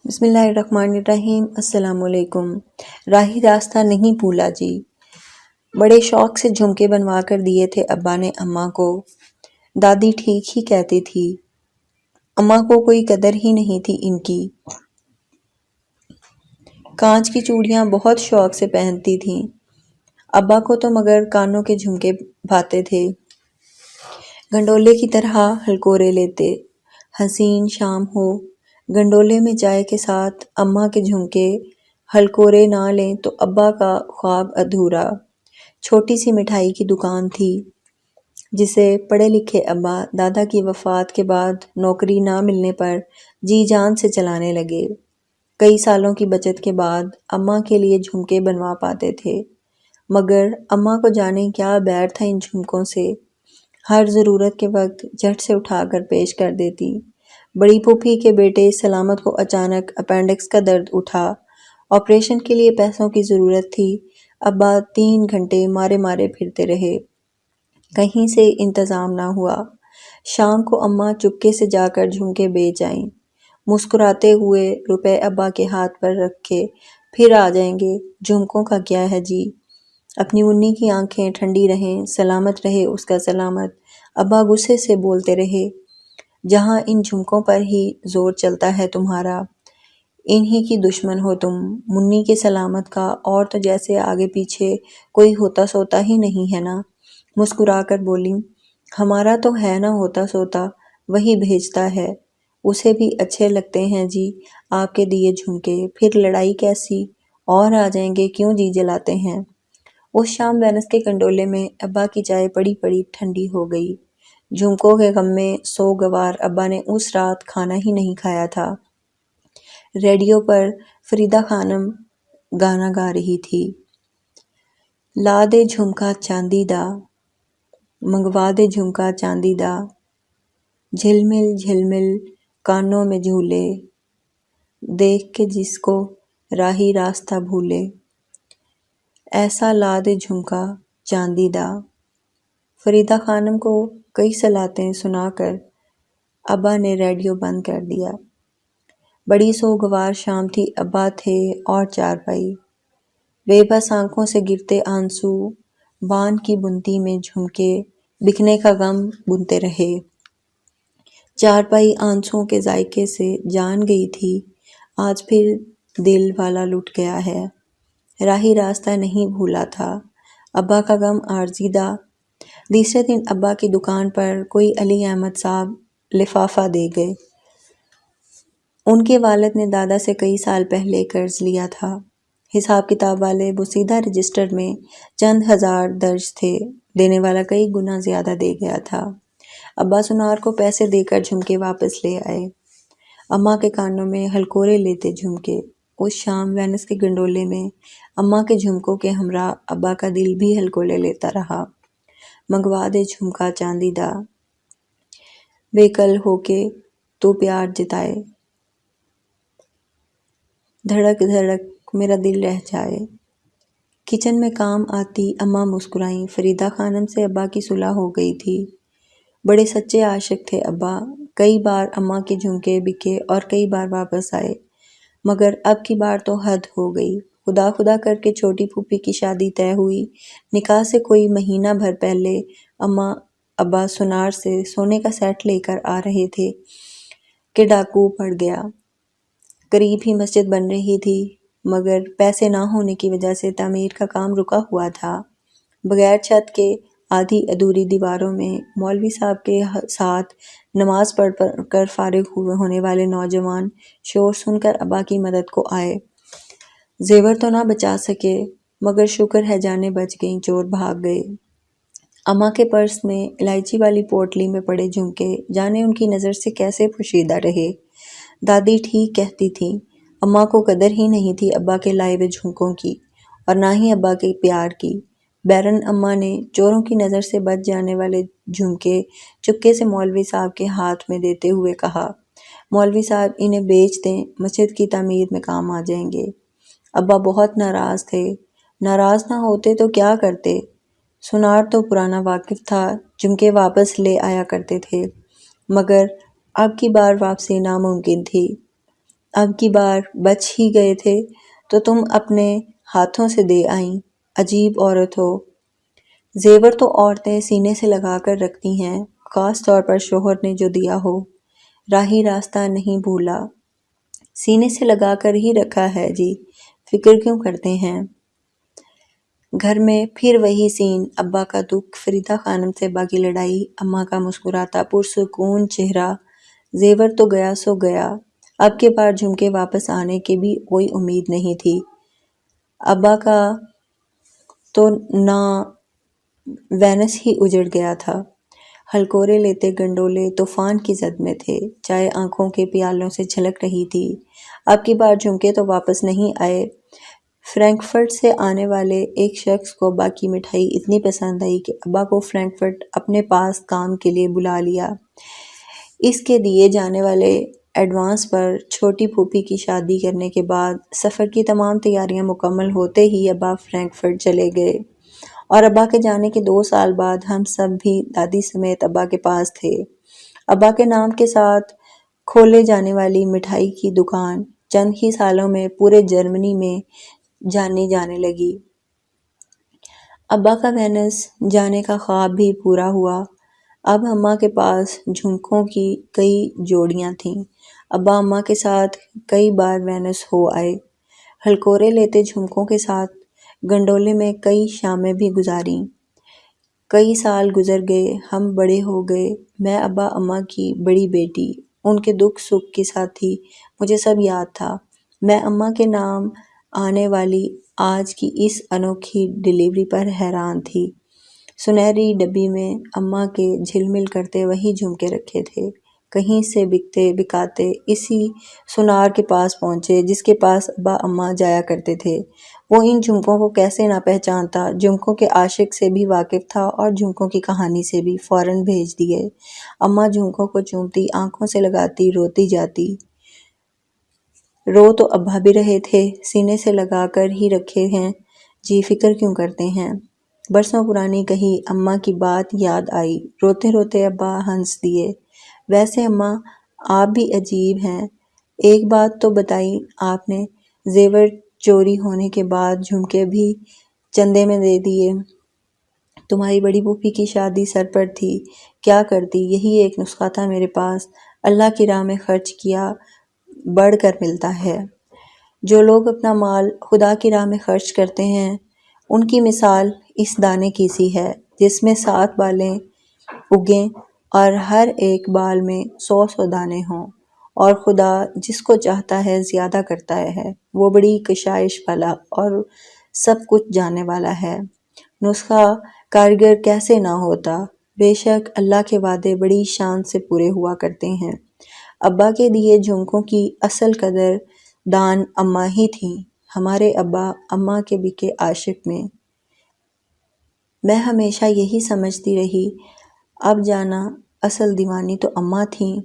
بسم اللہ الرحمن الرحیم۔ السلام علیکم۔ راہی راستہ نہیں بھولا جی۔ بڑے شوق سے جھمکے بنوا کر دیے تھے ابا نے اماں کو۔ دادی ٹھیک ہی کہتی تھی، اماں کو کوئی قدر ہی نہیں تھی ان کی۔ کانچ کی چوڑیاں بہت شوق سے پہنتی تھیں۔ ابا کو تو مگر کانوں کے جھمکے بھاتے تھے۔ گنڈولے کی طرح ہلکورے لیتے۔ حسین شام ہو، گنڈولے میں چائے کے ساتھ اماں کے جھمکے ہلکورے نہ لیں تو ابا کا خواب ادھورا۔ چھوٹی سی مٹھائی کی دکان تھی جسے پڑھے لکھے ابا دادا کی وفات کے بعد نوکری نہ ملنے پر جی جان سے چلانے لگے۔ کئی سالوں کی بچت کے بعد اماں کے لیے جھمکے بنوا پاتے تھے، مگر اماں کو جانے کیا بیر تھا ان جھمکوں سے۔ ہر ضرورت کے وقت جھٹ سے اٹھا کر پیش کر دیتی۔ بڑی پھوپھی کے بیٹے سلامت کو اچانک اپینڈکس کا درد اٹھا، آپریشن کے لیے پیسوں کی ضرورت تھی۔ ابا 3 گھنٹے مارے مارے پھرتے رہے، کہیں سے انتظام نہ ہوا۔ شام کو اماں چپکے سے جا کر جھمکے بیچ آئیں، مسکراتے ہوئے روپے ابا کے ہاتھ پر رکھے، پھر آ جائیں گے، جھمکوں کا کیا ہے جی۔ اپنی منی کی آنکھیں ٹھنڈی رہیں، سلامت رہے اس کا سلامت۔ ابا غصے سے بولتے رہے، جہاں ان جھمکوں پر ہی زور چلتا ہے تمہارا، انہی کی دشمن ہو تم۔ منی کے سلامت کا اور تو جیسے آگے پیچھے کوئی ہوتا سوتا ہی نہیں ہے نا۔ مسکرا کر بولیں، ہمارا تو ہے نا ہوتا سوتا، وہی بھیجتا ہے، اسے بھی اچھے لگتے ہیں جی آپ کے دیے جھمکے، پھر لڑائی کیسی، اور آ جائیں گے، کیوں جی جلاتے ہیں۔ اس شام وینس کے کنڈولے میں ابا کی چائے پڑی پڑی ٹھنڈی ہو گئی۔ جھمکوں کے غم میں سوگوار ابا نے اس رات کھانا ہی نہیں کھایا تھا۔ ریڈیو پر فریدہ خانم گانا گا رہی تھی، لا دے جھمکا چاندی دا، منگوا دے جھمکا چاندی دا، جھلمل جھلمل کانوں میں جھولے، دیکھ کے جس کو راہی راستہ بھولے، ایسا لا دے جھمکا چاندی دا۔ فریدہ خانم کو کئی صلاتیں سنا کر ابا نے ریڈیو بند کر دیا۔ بڑی سوگوار شام تھی۔ ابا تھے اور چارپائی، بے بس آنکھوں سے گرتے آنسو، بان کی بنتی میں جھمکے بکنے کا غم بنتے رہے۔ چارپائی آنسوؤں کے ذائقے سے جان گئی تھی، آج پھر دل والا لٹ گیا ہے۔ راہی راستہ نہیں بھولا تھا، ابا کا غم عارضی دا۔ تیسرے دن ابا کی دکان پر کوئی علی احمد صاحب لفافہ دے گئے۔ ان کے والد نے دادا سے کئی سال پہلے قرض لیا تھا۔ حساب کتاب والے بوسیدہ رجسٹر میں چند ہزار درج تھے، دینے والا کئی گنا زیادہ دے گیا تھا۔ ابا سنار کو پیسے دے کر جھمکے واپس لے آئے، اماں کے کانوں میں ہلکورے لیتے جھمکے۔ اس شام وینس کے گنڈولے میں اماں کے جھمکوں کے ہمراہ ابا کا دل بھی ہلکورے لیتا رہا۔ منگوا دے جھمکا چاندی دا، بے کل ہو کے تو پیار جتائے، دھڑک دھڑک میرا دل رہ جائے۔ کچن میں کام آتی اماں مسکرائیں۔ فریدہ خانم سے ابا کی صلح ہو گئی تھی۔ بڑے سچے عاشق تھے ابا۔ کئی بار اماں کے جھمکے بکے اور کئی بار واپس آئے، مگر اب کی بار تو حد ہو گئی۔ خدا خدا کر کے چھوٹی پھوپھی کی شادی طے ہوئی۔ نکاح سے کوئی مہینہ بھر پہلے اماں ابا سنار سے سونے کا سیٹ لے کر آ رہے تھے کہ ڈاکو پڑ گیا۔ قریب ہی مسجد بن رہی تھی، مگر پیسے نہ ہونے کی وجہ سے تعمیر کا کام رکا ہوا تھا۔ بغیر چھت کے آدھی ادھوری دیواروں میں مولوی صاحب کے ساتھ نماز پڑھ کر فارغ ہونے والے نوجوان شور سن کر ابا کی مدد کو آئے۔ زیور تو نہ بچا سکے، مگر شکر ہے جانیں بچ گئیں، چور بھاگ گئے۔ اماں کے پرس میں الائچی والی پوٹلی میں پڑے جھمکے جانے ان کی نظر سے کیسے پوشیدہ رہے۔ دادی ٹھیک کہتی تھیں، اماں کو قدر ہی نہیں تھی ابا کے لائے ہوئے جھمکوں کی، اور نہ ہی ابا کے پیار کی۔ بیرن اماں نے چوروں کی نظر سے بچ جانے والے جھمکے چپکے سے مولوی صاحب کے ہاتھ میں دیتے ہوئے کہا، مولوی صاحب انہیں بیچ دیں، مسجد کی تعمیر میں کام آ جائیں گے۔ ابا بہت ناراض تھے۔ ناراض نہ ہوتے تو کیا کرتے؟ سنار تو پرانا واقف تھا، جھمکے واپس لے آیا کرتے تھے، مگر اب کی بار واپسی ناممکن تھی۔ اب کی بار بچ ہی گئے تھے تو تم اپنے ہاتھوں سے دے آئیں، عجیب عورت ہو۔ زیور تو عورتیں سینے سے لگا کر رکھتی ہیں، خاص طور پر شوہر نے جو دیا ہو، راہی راستہ نہیں بھولا، سینے سے لگا کر ہی رکھا ہے جی، فکر کیوں کرتے ہیں؟ گھر میں پھر وہی سین، ابا کا دکھ، فریدہ خانم سے ابا کی لڑائی، اماں کا مسکراتا پرسکون چہرہ۔ زیور تو گیا سو گیا، اب کے بار جھمکے واپس آنے کی بھی کوئی امید نہیں تھی۔ ابا کا تو نہ وینس ہی اجڑ گیا تھا۔ ہلکورے لیتے گنڈولے طوفان کی زد میں تھے، چائے آنکھوں کے پیالوں سے چھلک رہی تھی۔ اب کی بار جھمکے تو واپس نہیں آئے۔ فرینکفرٹ سے آنے والے ایک شخص کو ابا کی مٹھائی اتنی پسند آئی کہ ابا کو فرینکفرٹ اپنے پاس کام کے لیے بلا لیا۔ اس کے دیے جانے والے ایڈوانس پر چھوٹی پھوپھی کی شادی کرنے کے بعد سفر کی تمام تیاریاں مکمل ہوتے ہی ابا فرینکفرٹ چلے گئے، اور ابا کے جانے کے 2 سال بعد ہم سب بھی دادی سمیت ابا کے پاس تھے۔ ابا کے نام کے ساتھ کھولے جانے والی مٹھائی کی دکان چند ہی سالوں میں پورے جرمنی میں جانی جانے لگی۔ ابا کا وینس جانے کا خواب بھی پورا ہوا۔ اب اماں کے پاس جھمکوں کی کئی جوڑیاں تھیں۔ ابا اماں کے ساتھ کئی بار وینس ہو آئے، ہلکورے لیتے جھمکوں کے ساتھ گنڈولے میں کئی شامیں بھی گزاریں۔ کئی سال گزر گئے، ہم بڑے ہو گئے، میں ابا اماں کی بڑی بیٹی، ان کے دکھ سکھ کی ساتھی، مجھے سب یاد تھا۔ میں اماں کے نام آنے والی آج کی اس انوکھی ڈلیوری پر حیران تھی۔ سنہری ڈبی میں اماں کے جھلمل کرتے وہی جھمکے رکھے تھے، کہیں سے بکتے بکاتے اسی سنار کے پاس پہنچے جس کے پاس ابا اماں جایا کرتے تھے۔ وہ ان جھمکوں کو کیسے نہ پہچانتا، جھمکوں کے عاشق سے بھی واقف تھا اور جھمکوں کی کہانی سے بھی۔ فوراً بھیج دیے۔ اماں جھمکوں کو چومتی، آنکھوں سے لگاتی، روتی جاتی۔ رو تو ابا بھی رہے تھے، سینے سے لگا کر ہی رکھے ہیں جی، فکر کیوں کرتے ہیں؟ برسوں پرانی کہی اماں کی بات یاد آئی، روتے روتے ابا ہنس دیے۔ ویسے اماں آپ بھی عجیب ہیں، ایک بات تو بتائی آپ نے، زیور چوری ہونے کے بعد جھمکے بھی چندے میں دے دیے۔ تمہاری بڑی پھوپھی کی شادی سر پر تھی، کیا کرتی؟ یہی ایک نسخہ تھا میرے پاس، اللہ کی راہ میں خرچ کیا بڑھ کر ملتا ہے۔ جو لوگ اپنا مال خدا کی راہ میں خرچ کرتے ہیں، ان کی مثال اس دانے کی سی ہے جس میں 7 بالیں اگیں اور ہر ایک بال میں 100 دانے ہوں، اور خدا جس کو چاہتا ہے زیادہ کرتا ہے، وہ بڑی کشائش والا اور سب کچھ جاننے والا ہے۔ نسخہ کارگر کیسے نہ ہوتا، بے شک اللہ کے وعدے بڑی شان سے پورے ہوا کرتے ہیں۔ ابا کے دیے جھمکوں کی اصل قدر دان اماں ہی تھیں، ہمارے ابا اماں کے بکے عاشق میں۔ میں ہمیشہ یہی سمجھتی رہی، اب جانا اصل دیوانی تو اماں تھیں۔